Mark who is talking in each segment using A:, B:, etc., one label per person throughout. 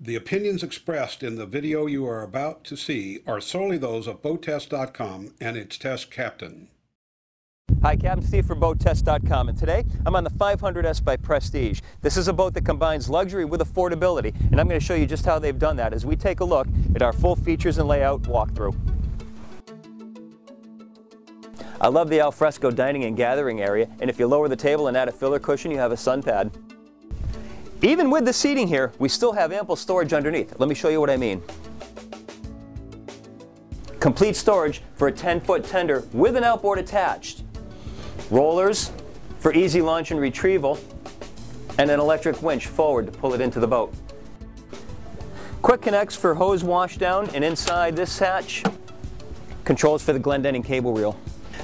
A: The opinions expressed in the video you are about to see are solely those of BoatTest.com and its test captain.
B: Hi, Captain Steve for BoatTest.com, and today I'm on the 500S by Prestige. This is a boat that combines luxury with affordability, and I'm going to show you just how they've done that as we take a look at our full features and layout walkthrough. I love the alfresco dining and gathering area, and if you lower the table and add a filler cushion, you have a sun pad. Even with the seating here, we still have ample storage underneath. Let me show you what I mean. Complete storage for a 10-foot tender with an outboard attached. Rollers for easy launch and retrieval, and an electric winch forward to pull it into the boat. Quick connects for hose washdown, and inside this hatch, controls for the Glendenning cable reel.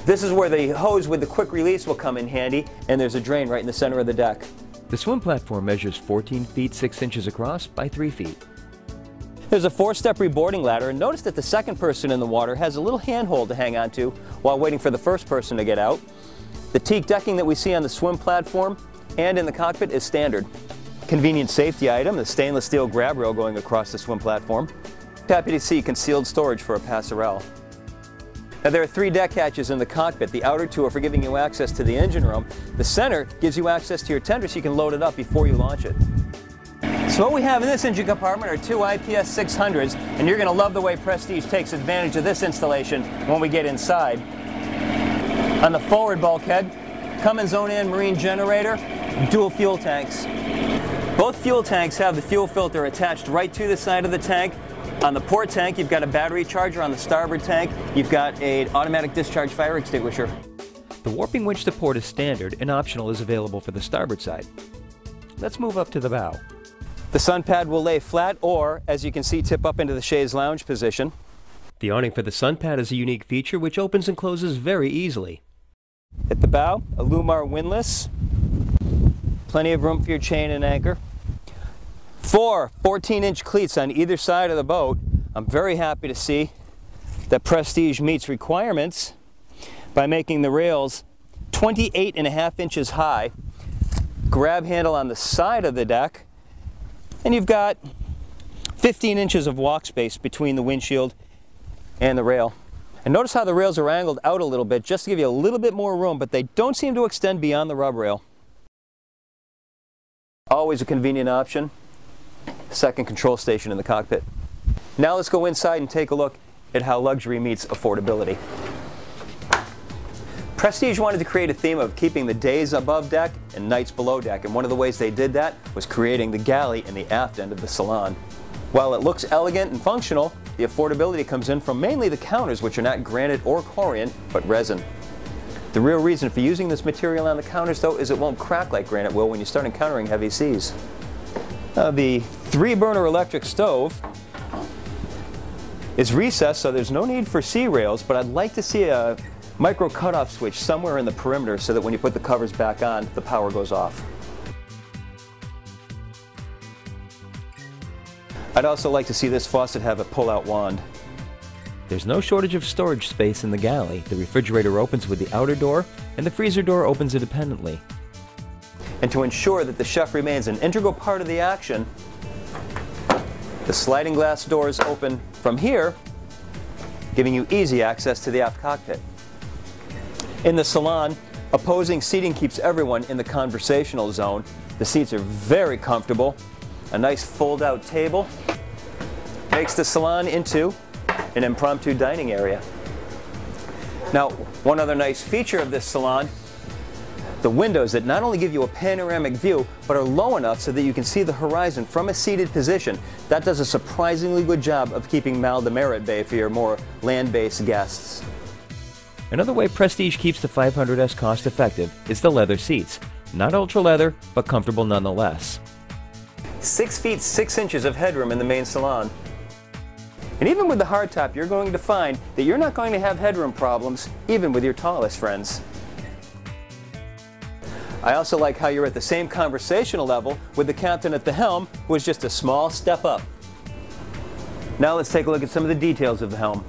B: This is where the hose with the quick release will come in handy, and there's a drain right in the center of the deck.
C: The swim platform measures 14 feet 6 inches across by 3 feet.
B: There's a 4-step reboarding ladder, and notice that the second person in the water has a little handhold to hang on to while waiting for the first person to get out. The teak decking that we see on the swim platform and in the cockpit is standard. Convenient safety item, the stainless steel grab rail going across the swim platform. Happy to see concealed storage for a passerelle. Now there are 3 deck hatches in the cockpit. The outer 2 are for giving you access to the engine room. The center gives you access to your tender so you can load it up before you launch it. So what we have in this engine compartment are 2 IPS 600s, and you're going to love the way Prestige takes advantage of this installation when we get inside. On the forward bulkhead, Cummins Onan marine generator, dual fuel tanks. Both fuel tanks have the fuel filter attached right to the side of the tank. On the port tank, you've got a battery charger. On the starboard tank, you've got an automatic discharge fire extinguisher.
C: The warping winch to port is standard, and optional is available for the starboard side. Let's move up to the bow.
B: The sun pad will lay flat or, as you can see, tip up into the chaise lounge position.
C: The awning for the sun pad is a unique feature which opens and closes very easily.
B: At the bow, a Lumar windlass. Plenty of room for your chain and anchor. 4 14-inch cleats on either side of the boat. I'm very happy to see that Prestige meets requirements by making the rails 28.5 inches high. Grab handle on the side of the deck, and you've got 15 inches of walk space between the windshield and the rail. And notice how the rails are angled out a little bit just to give you a little bit more room, but they don't seem to extend beyond the rub rail. Always a convenient option. Second control station in the cockpit. Now let's go inside and take a look at how luxury meets affordability. Prestige wanted to create a theme of keeping the days above deck and nights below deck, and one of the ways they did that was creating the galley in the aft end of the salon. While it looks elegant and functional, the affordability comes in from mainly the counters, which are not granite or corian, but resin. The real reason for using this material on the counters, though, is it won't crack like granite will when you start encountering heavy seas. The 3-burner electric stove is recessed, so there's no need for sea rails, but I'd like to see a micro cutoff switch somewhere in the perimeter so that when you put the covers back on, the power goes off. I'd also like to see this faucet have a pull-out wand.
C: There's no shortage of storage space in the galley. The refrigerator opens with the outer door, and the freezer door opens independently.
B: And to ensure that the chef remains an integral part of the action, the sliding glass doors open from here, giving you easy access to the aft cockpit. In the salon, opposing seating keeps everyone in the conversational zone. The seats are very comfortable. A nice fold-out table makes the salon into an impromptu dining area. Now, one other nice feature of this salon, the windows that not only give you a panoramic view, but are low enough so that you can see the horizon from a seated position. That does a surprisingly good job of keeping mal de mer at bay for your more land-based guests.
C: Another way Prestige keeps the 500S cost effective is the leather seats. Not ultra leather, but comfortable nonetheless.
B: 6 feet 6 inches of headroom in the main salon. And even with the hardtop, you're going to find that you're not going to have headroom problems, even with your tallest friends. I also like how you're at the same conversational level with the captain at the helm, who is just a small step up. Now let's take a look at some of the details of the helm.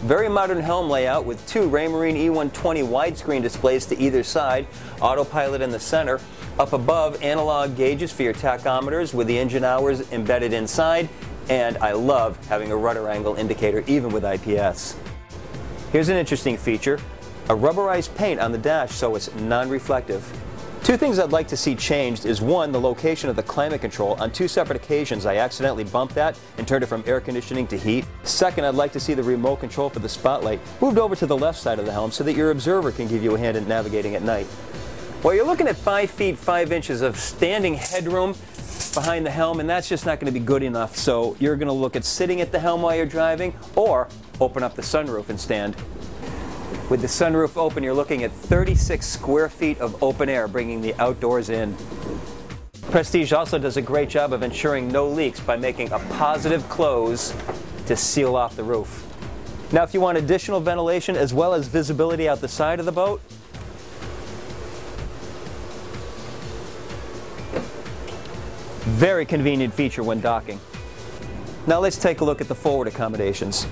B: Very modern helm layout with 2 Raymarine E120 widescreen displays to either side, autopilot in the center. Up above, analog gauges for your tachometers with the engine hours embedded inside, and I love having a rudder angle indicator even with IPS. Here's an interesting feature, a rubberized paint on the dash so it's non-reflective. Two things I'd like to see changed is one, the location of the climate control. On two separate occasions I accidentally bumped that and turned it from air conditioning to heat. Second, I'd like to see the remote control for the spotlight moved over to the left side of the helm so that your observer can give you a hand in navigating at night. Well, you're looking at 5 feet 5 inches of standing headroom behind the helm, and that's just not going to be good enough. So you're going to look at sitting at the helm while you're driving, or open up the sunroof and stand. With the sunroof open, you're looking at 36 square feet of open air, bringing the outdoors in. Prestige also does a great job of ensuring no leaks by making a positive close to seal off the roof. Now, if you want additional ventilation as well as visibility out the side of the boat, very convenient feature when docking. Now let's take a look at the forward accommodations.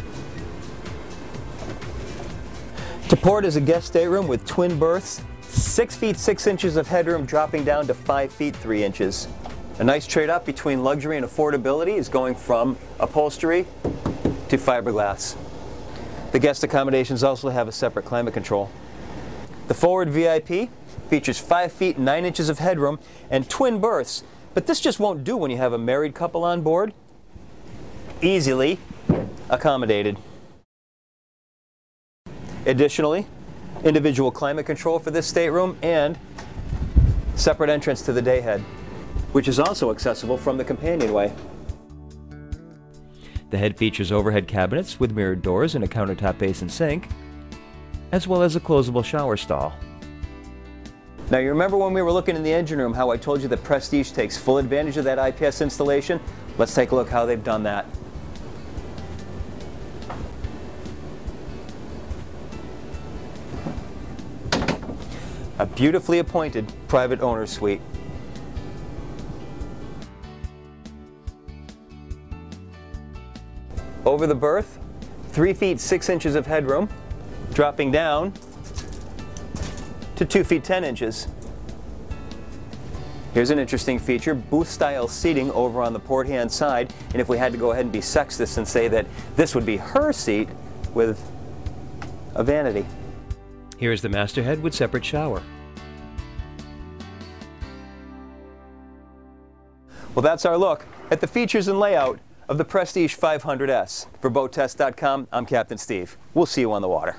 B: To port is a guest stateroom with twin berths, 6 feet 6 inches of headroom dropping down to 5 feet 3 inches. A nice trade-off between luxury and affordability is going from upholstery to fiberglass. The guest accommodations also have a separate climate control. The forward VIP features 5 feet 9 inches of headroom and twin berths, but this just won't do when you have a married couple on board. Easily accommodated. Additionally, individual climate control for this stateroom and separate entrance to the dayhead, which is also accessible from the companionway.
C: The head features overhead cabinets with mirrored doors and a countertop basin sink, as well as a closable shower stall.
B: Now, you remember when we were looking in the engine room how I told you that Prestige takes full advantage of that IPS installation? Let's take a look how they've done that. A beautifully appointed private owner's suite. Over the berth, 3 feet 6 inches of headroom, dropping down to 2 feet 10 inches. Here's an interesting feature, booth-style seating over on the port-hand side, and if we had to go ahead and be sexist and say that this would be her seat with a vanity.
C: Here is the master head with separate shower.
B: Well, that's our look at the features and layout of the Prestige 500S. For BoatTest.com, I'm Captain Steve. We'll see you on the water.